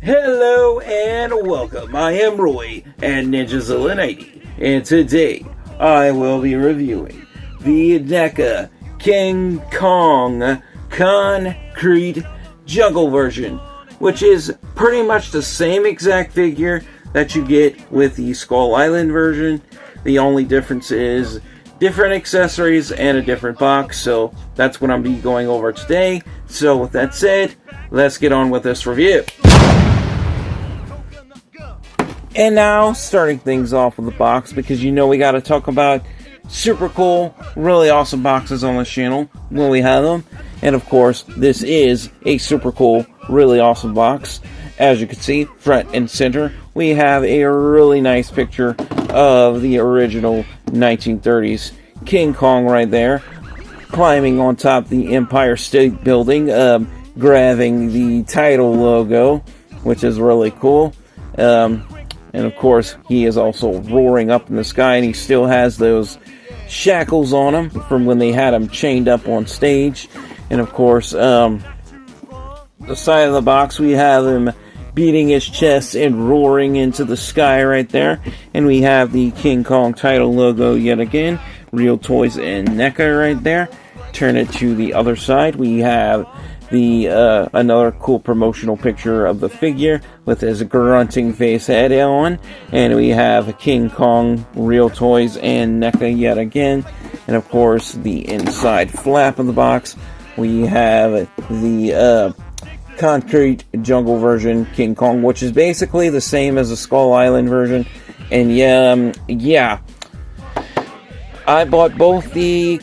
Hello and welcome. I am Roy and NinjaZilla90, and today I will be reviewing the NECA King Kong Concrete Jungle version, which is pretty much the same exact figure that you get with the Skull Island version. The only difference is different accessories and a different box, so that's what I'm be going over today. So with that said, let's get on with this review. And now, starting things off with the box, because you know we gotta talk about super cool, really awesome boxes on this channel when we have them. And of course, this is a super cool, really awesome box. As you can see, front and center, we have a really nice picture of the original 1930s King Kong right there, climbing on top of the Empire State Building, grabbing the title logo, which is really cool. And of course, he is also roaring up in the sky, and he still has those shackles on him from when they had him chained up on stage. And of course, the side of the box, we have him beating his chest and roaring into the sky right there. And we have the King Kong title logo yet again, Real Toys and NECA right there. Turn it to the other side, we have the another cool promotional picture of the figure with his grunting face head on. And we have King Kong, Real Toys and NECA yet again. And of course, the inside flap of the box, we have the Concrete Jungle version King Kong, which is basically the same as the Skull Island version. And yeah, I bought both the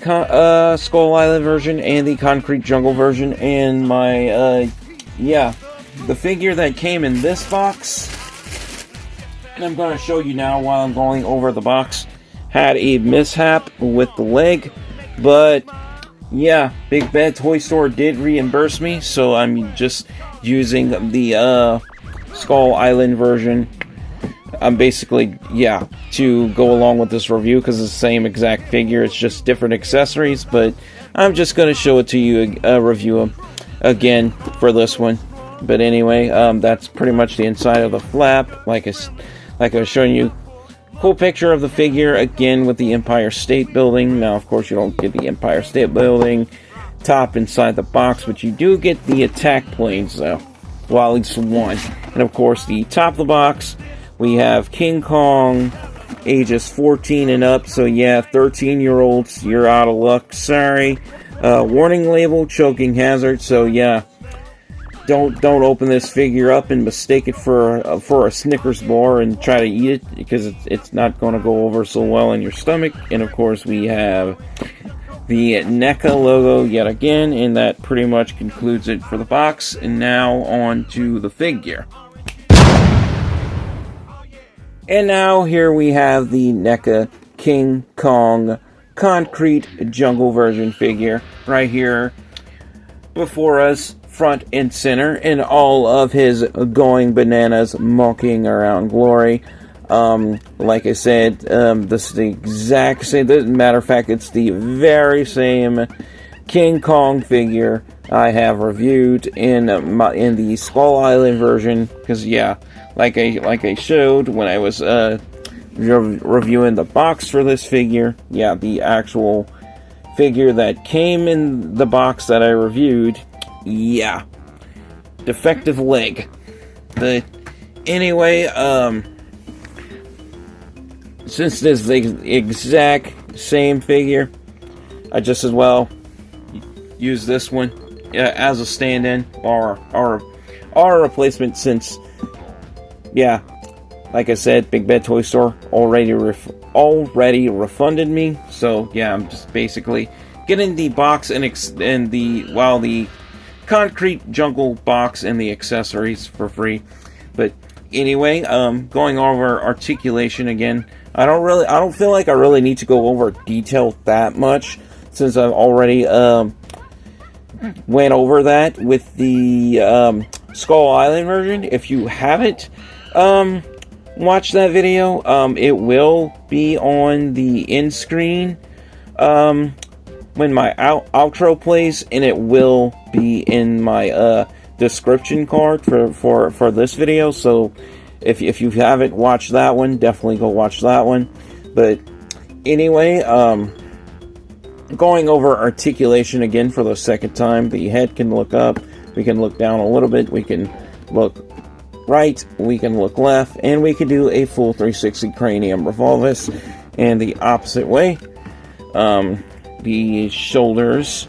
Skull Island version and the Concrete Jungle version, and my the figure that came in this box, and I'm going to show you now while I'm going over the box, had a mishap with the leg, but yeah, Big Bad Toy Store did reimburse me, so I'm just using the Skull Island version. I'm basically, to go along with this review, because it's the same exact figure, it's just different accessories, but I'm just going to show it to you, review them again for this one. But anyway, that's pretty much the inside of the flap, like I was showing you. Cool picture of the figure, again, with the Empire State Building. Now, of course, you don't get the Empire State Building top inside the box, but you do get the attack planes, though. Well, at least one. And, of course, the top of the box, we have King Kong, ages 14 and up. So, yeah, 13-year-olds, you're out of luck. Sorry. Warning label, choking hazard. So, yeah. Don't open this figure up and mistake it for a Snickers bar and try to eat it, because it's not going to go over so well in your stomach. And of course, we have the NECA logo yet again, and that pretty much concludes it for the box. And now on to the figure. And now here we have the NECA King Kong Concrete Jungle version figure right here before us, front and center, in all of his going bananas, monkeying around glory. Like I said, this is the exact same. Matter of fact, it's the very same King Kong figure I have reviewed in the Skull Island version. Because like I showed when I was reviewing the box for this figure, the actual figure that came in the box that I reviewed. Defective leg. But anyway, since this is the exact same figure, I just as well use this one as a stand-in or a replacement, since like I said, Big Bad Toy Store already refunded me. So I'm just basically getting the box and the Concrete Jungle box and the accessories for free. But anyway, going over articulation again, I don't feel like I really need to go over detail that much, since I've already went over that with the Skull Island version. If you haven't watched that video, it will be on the end screen when my outro plays, and it will be in my description card for this video. So if you haven't watched that one, definitely go watch that one. But anyway, going over articulation again for the second time. The head can look up, we can look down a little bit, we can look right, we can look left, and we can do a full 360 cranium revolvus. And the opposite way, the shoulders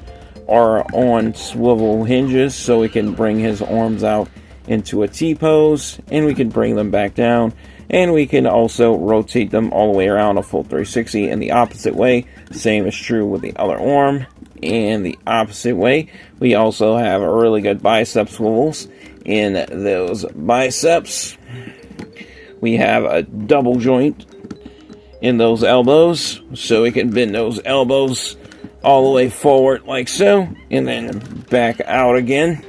are on swivel hinges, so we can bring his arms out into a T-pose, and we can bring them back down, and we can also rotate them all the way around a full 360 in the opposite way. Same is true with the other arm. And the opposite way, we also have a really good bicep swivels. In those biceps, we have a double joint in those elbows, so we can bend those elbows all the way forward like so, and then back out again.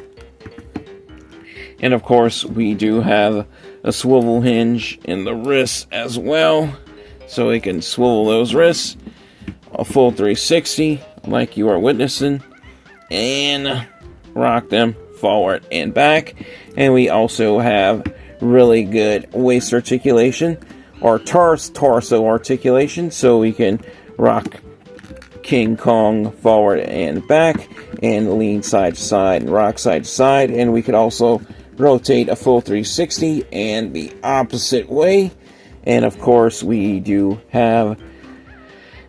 And of course, we do have a swivel hinge in the wrists as well, so we can swivel those wrists a full 360 like you are witnessing, and rock them forward and back. And we also have really good waist articulation, or torso articulation, so we can rock King Kong forward and back, and lean side to side and rock side to side. And we could also rotate a full 360 and the opposite way. And of course, we do have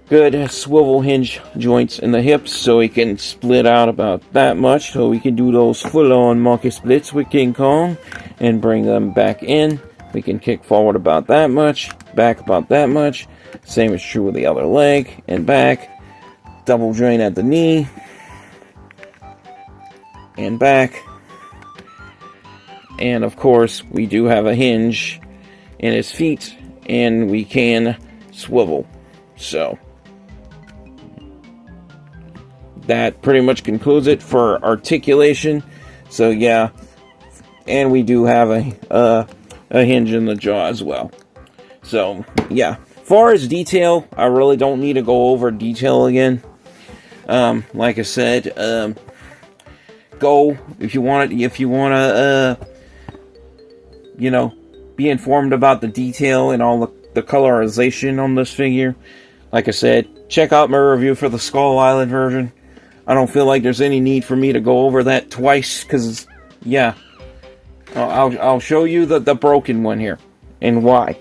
good swivel hinge joints in the hips, so we can split out about that much, so we can do those full-on monkey splits with King Kong and bring them back in. We can kick forward about that much, back about that much. Same is true with the other leg and back. Double joint at the knee and back. And of course, we do have a hinge in his feet, and we can swivel. So that pretty much concludes it for articulation. So yeah, and we do have a hinge in the jaw as well. So yeah, far as detail, I really don't need to go over detail again. Like I said, go if you want to, you know, be informed about the detail and all the colorization on this figure. Like I said, check out my review for the Skull Island version. I don't feel like there's any need for me to go over that twice, because, yeah, I'll show you the broken one here, and why.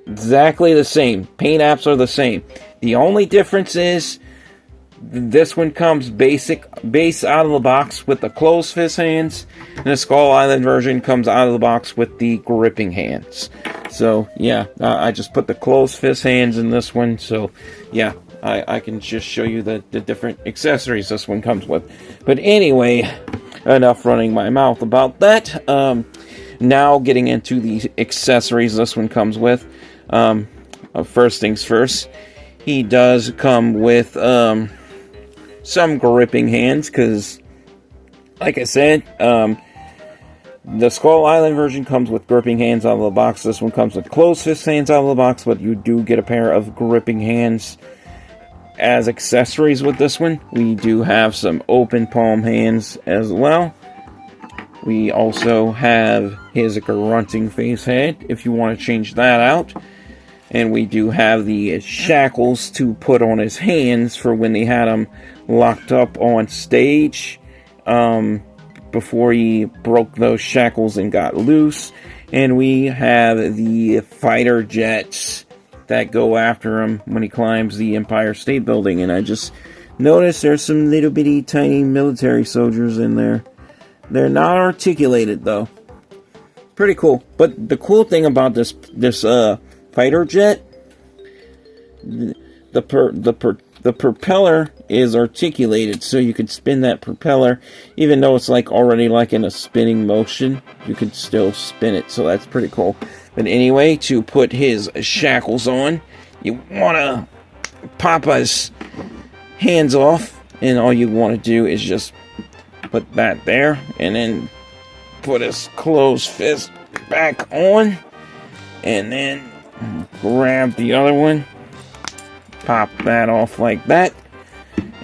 Exactly the same. Paint apps are the same. The only difference is, this one comes base out of the box with the closed fist hands, and the Skull Island version comes out of the box with the gripping hands. So, yeah, I just put the closed fist hands in this one, so, yeah. I can just show you the different accessories this one comes with. But anyway, enough running my mouth about that. Now getting into the accessories this one comes with. First things first, he does come with some gripping hands, because, like I said, the Skull Island version comes with gripping hands out of the box. This one comes with closed fist hands out of the box, but you do get a pair of gripping hands as accessories with this one. We do have some open palm hands as well. We also have his grunting face head, if you want to change that out. And we do have the shackles to put on his hands for when they had him locked up on stage, before he broke those shackles and got loose. And we have the fighter jets that go after him when he climbs the Empire State Building. And I just noticed there's some little bitty tiny military soldiers in there. They're not articulated though. Pretty cool. But the cool thing about this fighter jet, the propeller is articulated, so you can spin that propeller, even though it's like already like in a spinning motion. You can still spin it, so that's pretty cool. But anyway, to put his shackles on, you want to pop his hands off, and all you want to do is just put that there, and then put his closed fist back on, and then grab the other one, pop that off like that,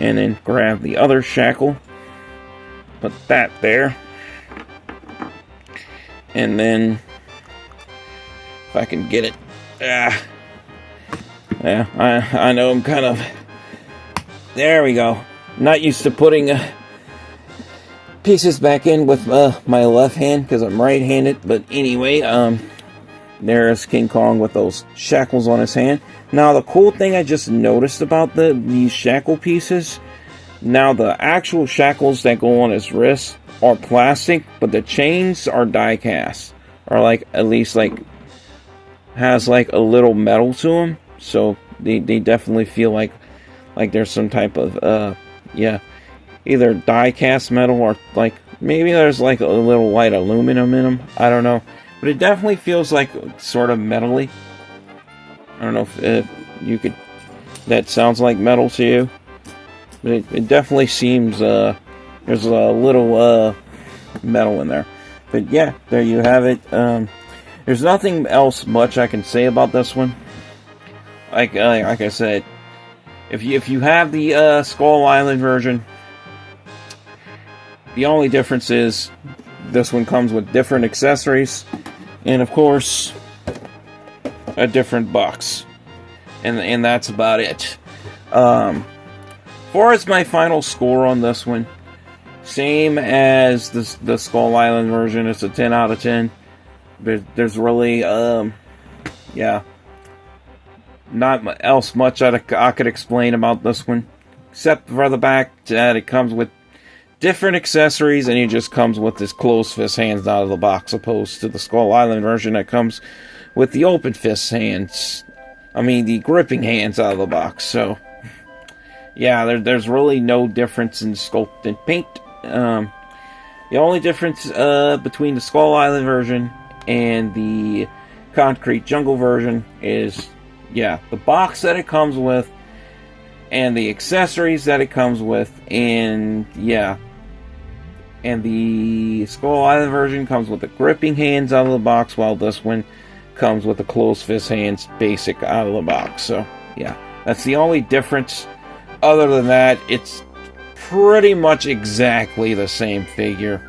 and then grab the other shackle, put that there. And then, if I can get it. Yeah, I know I'm kind of... There we go. Not used to putting pieces back in with my left hand because I'm right-handed. But anyway, there's King Kong with those shackles on his hand. Now, the cool thing I just noticed about these shackle pieces, now the actual shackles that go on his wrists are plastic, but the chains are die-cast. Or like, at least like, has like a little metal to them. So they definitely feel like there's some type of, yeah, either die-cast metal or like, maybe there's like a little light aluminum in them. I don't know. But it definitely feels like sort of metally. I don't know if you could... That sounds like metal to you. But it definitely seems there's a little metal in there. But yeah, there you have it. There's nothing else much I can say about this one. Like I said, if you have the Skull Island version, the only difference is this one comes with different accessories. And of course, a different box. And that's about it. Far as my final score on this one, same as the Skull Island version, it's a 10 out of 10. There's really, yeah, not else much I could explain about this one. Except for the back that it comes with different accessories, and it just comes with this closed fist hands out of the box, opposed to the Skull Island version that comes with the open fist hands. I mean, the gripping hands out of the box. So, yeah, there's really no difference in sculpt and paint. The only difference between the Skull Island version and the Concrete Jungle version is, yeah, the box that it comes with, and the accessories that it comes with, and yeah. And the Skull Island version comes with the gripping hands out of the box, while this one comes with the closed fist hands basic out of the box. So, yeah, that's the only difference. Other than that, it's pretty much exactly the same figure.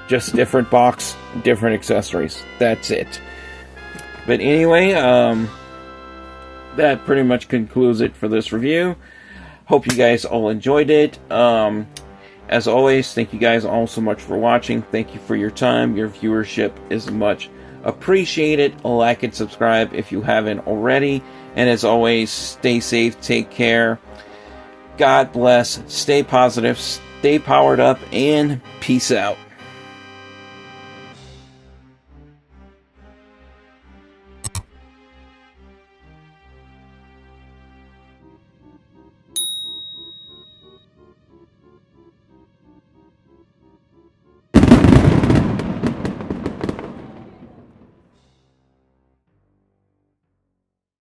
Just different box, different accessories. That's it. But anyway, that pretty much concludes it for this review. Hope you guys all enjoyed it. As always, thank you guys all so much for watching. Thank you for your time. Your viewership is much appreciated. Like and subscribe if you haven't already. And as always, stay safe, take care. God bless, stay positive, stay powered up, and peace out.